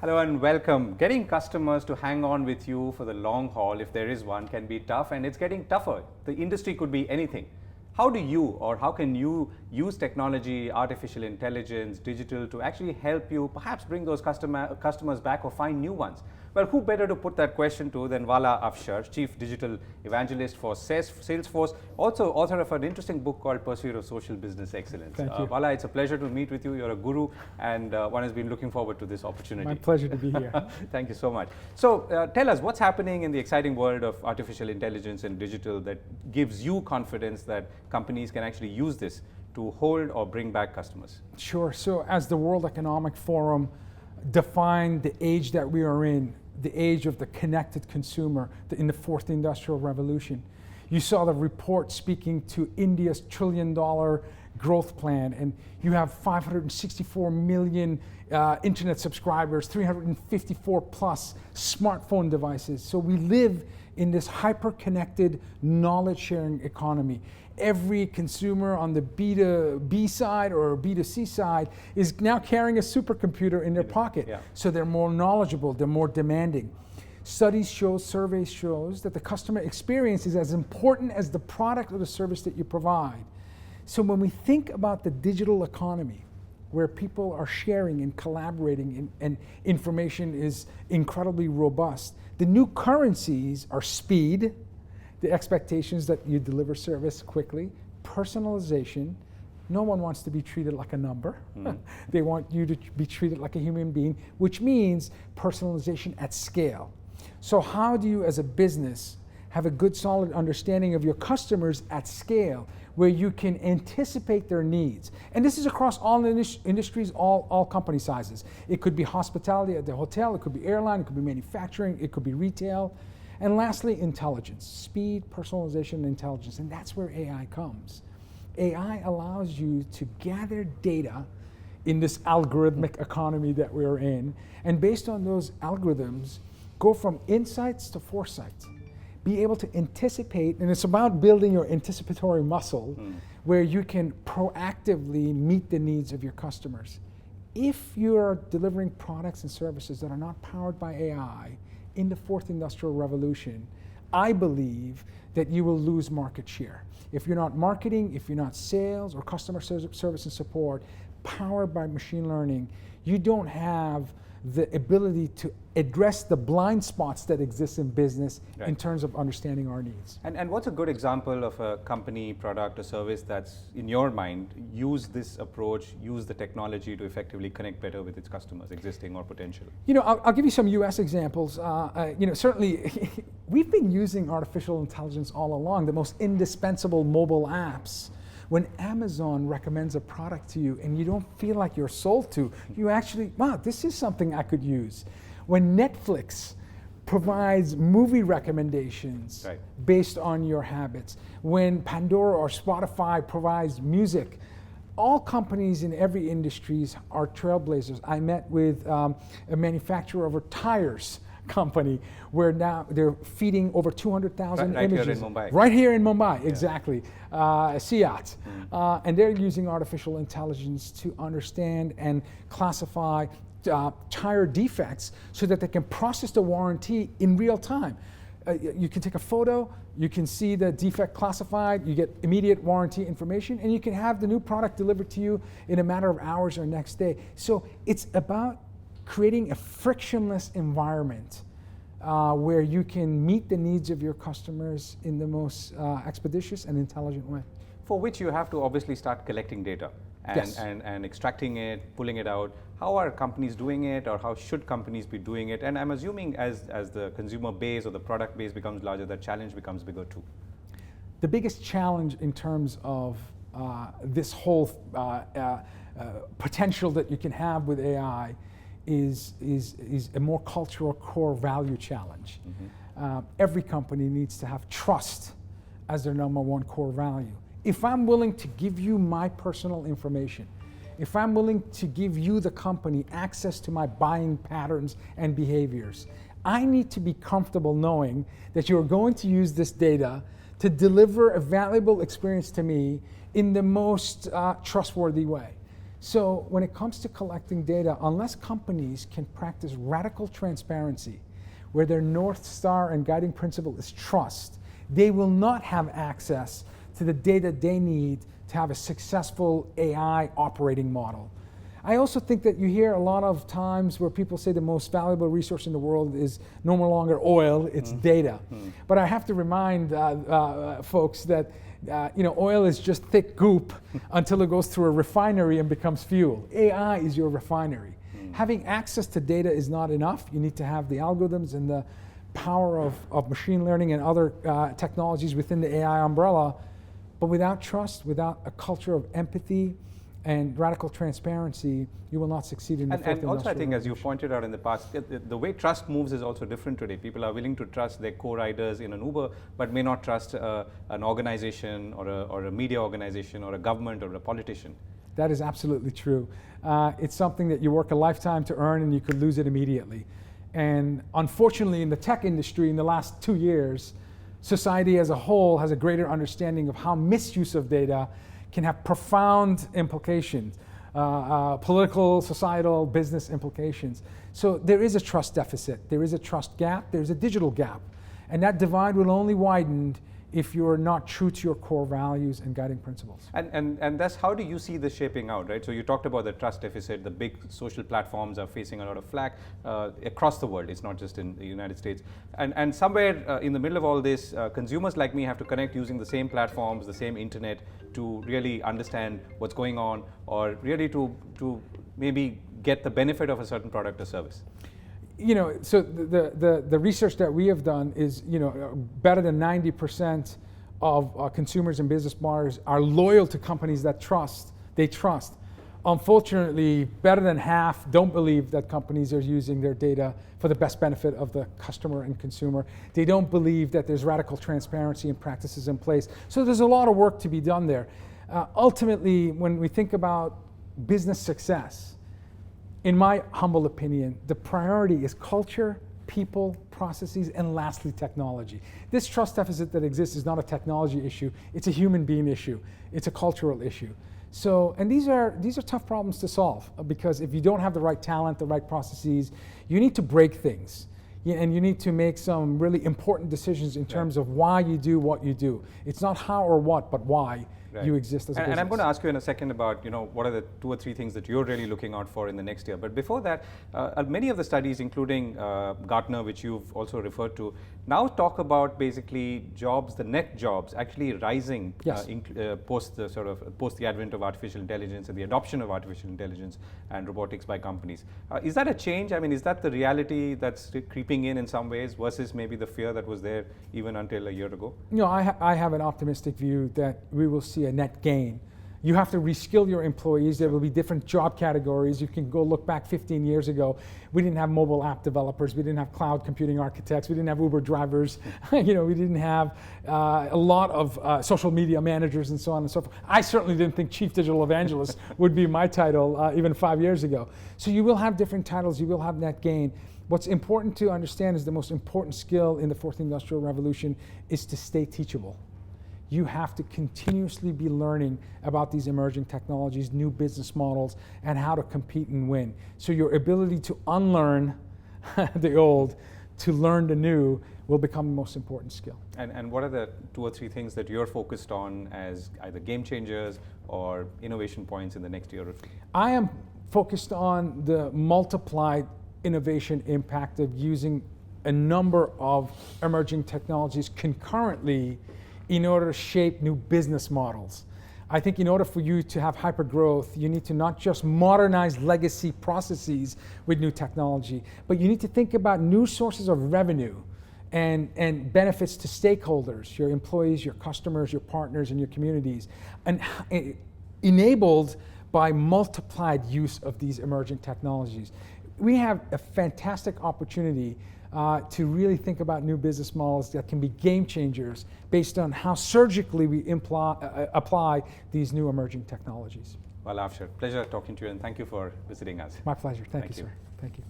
Hello and welcome. Getting customers to hang on with you for the long haul, if there is one, can be tough, and it's getting tougher. The industry could be anything. How do you, or how can you use technology, artificial intelligence, digital to actually help you perhaps bring those customers back or find new ones? Well, who better to put that question to than Vala Afshar, Chief Digital Evangelist for Salesforce, also author of an interesting book called Pursuit of Social Business Excellence. Thank you. Vala, it's a pleasure to meet with you. You're a guru, and one has been looking forward to this opportunity. My pleasure to be here. Thank you so much. So tell us, what's happening in the exciting world of artificial intelligence and digital that gives you confidence that companies can actually use this to hold or bring back customers? Sure. So as the World Economic Forum defined the age that we are in, the age of the connected consumer in the fourth industrial revolution, you saw the report speaking to India's $1 trillion growth plan, and you have 564 million internet subscribers, 354 plus smartphone devices. So we live in this hyper-connected knowledge-sharing economy. Every consumer on the B2B side or B2C side is now carrying a supercomputer in their pocket. Yeah. So they're more knowledgeable, they're more demanding. Studies show, surveys shows that the customer experience is as important as the product or the service that you provide. So when we think about the digital economy, where people are sharing and collaborating and information is incredibly robust, the new currencies are speed, the expectations that you deliver service quickly, personalization. No one wants to be treated like a number. They want you to be treated like a human being, which means personalization at scale. So how do you as a business have a good solid understanding of your customers at scale, where you can anticipate their needs? And this is across all industries, all company sizes. It could be hospitality at the hotel, it could be airline, it could be manufacturing, it could be retail. And lastly, intelligence, speed, personalization, and intelligence, and that's where AI comes. AI allows you to gather data in this algorithmic economy that we're in, and based on those algorithms, go from insights to foresight. Be able to anticipate, and it's about building your anticipatory muscle, where you can proactively meet the needs of your customers. If you're delivering products and services that are not powered by AI, in the fourth industrial revolution, I believe that you will lose market share. If you're not marketing, if you're not sales or customer service and support powered by machine learning, you don't have the ability to address the blind spots that exist in business in terms of understanding our needs. And what's a good example of a company, product, or service that's, in your mind, use this approach, use the technology to effectively connect better with its customers, existing or potential? You know, I'll give you some US examples. Certainly we've been using artificial intelligence all along. The most indispensable mobile apps, when Amazon recommends a product to you and you don't feel like you're sold to, you actually, wow, this is something I could use. When Netflix provides movie recommendations based on your habits, when Pandora or Spotify provides music, all companies in every industry are trailblazers. I met with a manufacturer of tires company where now they're feeding over 200,000 images. Here in Mumbai. Right here in Mumbai, exactly. Seat. And they're using artificial intelligence to understand and classify tire defects so that they can process the warranty in real time. You can take a photo, you can see the defect classified, you get immediate warranty information, and you can have the new product delivered to you in a matter of hours or next day. So it's about creating a frictionless environment where you can meet the needs of your customers in the most expeditious and intelligent way. For which you have to obviously start collecting data and extracting it, pulling it out. How are companies doing it, or how should companies be doing it? And I'm assuming as the consumer base or the product base becomes larger, that challenge becomes bigger too. The biggest challenge in terms of this whole potential that you can have with AI is a more cultural core value challenge. Every company needs to have trust as their number one core value. If I'm willing to give you my personal information, if I'm willing to give you, the company, access to my buying patterns and behaviors, I need to be comfortable knowing that you're going to use this data to deliver a valuable experience to me in the most trustworthy way. So when it comes to collecting data, unless companies can practice radical transparency, where their North Star and guiding principle is trust, they will not have access to the data they need to have a successful AI operating model. I also think that you hear a lot of times where people say the most valuable resource in the world is no longer oil, it's data. But I have to remind folks that oil is just thick goop until it goes through a refinery and becomes fuel. AI is your refinery. Having access to data is not enough. You need to have the algorithms and the power of machine learning and other technologies within the AI umbrella. But without trust, without a culture of empathy and radical transparency, you will not succeed in the fourth industrial also, I think, as you revolution. pointed out in the past, the way trust moves is also different today. People are willing to trust their co-riders in an Uber, but may not trust an organization or a media organization or a government or a politician. That is absolutely true. It's something that you work a lifetime to earn and you could lose it immediately. And unfortunately, in the tech industry in the last 2 years, society as a whole has a greater understanding of how misuse of data can have profound implications, political, societal, business implications. So there is a trust deficit, there is a trust gap, there's a digital gap. And that divide will only widen if you're not true to your core values and guiding principles. And that's how do you see this shaping out, right? So you talked about the trust deficit, the big social platforms are facing a lot of flack across the world, it's not just in the United States. And somewhere in the middle of all this, consumers like me have to connect using the same platforms, the same internet to really understand what's going on or really to maybe get the benefit of a certain product or service. So the research that we have done is, better than 90% of consumers and business buyers are loyal to companies that they trust. Unfortunately, better than half don't believe that companies are using their data for the best benefit of the customer and consumer. They don't believe that there's radical transparency and practices in place. So there's a lot of work to be done there. Ultimately, when we think about business success, in my humble opinion, the priority is culture, people, processes, and lastly, technology. This trust deficit that exists is not a technology issue, it's a human being issue, it's a cultural issue. So, and these are tough problems to solve because if you don't have the right talent, the right processes, you need to break things. And you need to make some really important decisions in terms of why you do what you do. It's not how or what, but why. Right. You exist as a business. And I'm going to ask you in a second about what are the 2 or 3 things that you're really looking out for in the next year. But before that, many of the studies, including Gartner, which you've also referred to, now talk about basically jobs, the net jobs, actually rising post the advent of artificial intelligence and the adoption of artificial intelligence and robotics by companies. Is that a change? I mean, is that the reality that's creeping in some ways versus maybe the fear that was there even until a year ago? I have an optimistic view that we will see a net gain. You have to reskill your employees. There will be different job categories. You can go look back 15 years ago. We didn't have mobile app developers. We didn't have cloud computing architects. We didn't have Uber drivers. We didn't have a lot of social media managers and so on and so forth. I certainly didn't think Chief Digital Evangelist would be my title even 5 years ago. So you will have different titles. You will have net gain. What's important to understand is the most important skill in the fourth industrial revolution is to stay teachable. You have to continuously be learning about these emerging technologies, new business models, and how to compete and win. So your ability to unlearn the old, to learn the new, will become the most important skill. And what are the 2 or 3 things that you're focused on as either game changers or innovation points in the next year or 2? I am focused on the multiplied innovation impact of using a number of emerging technologies concurrently in order to shape new business models. I think in order for you to have hyper growth, you need to not just modernize legacy processes with new technology, but you need to think about new sources of revenue and benefits to stakeholders, your employees, your customers, your partners, and your communities, and enabled by multiplied use of these emerging technologies. We have a fantastic opportunity to really think about new business models that can be game changers based on how surgically we apply these new emerging technologies. Vala Afshar, pleasure talking to you and thank you for visiting us. My pleasure. Thank you, sir. Thank you.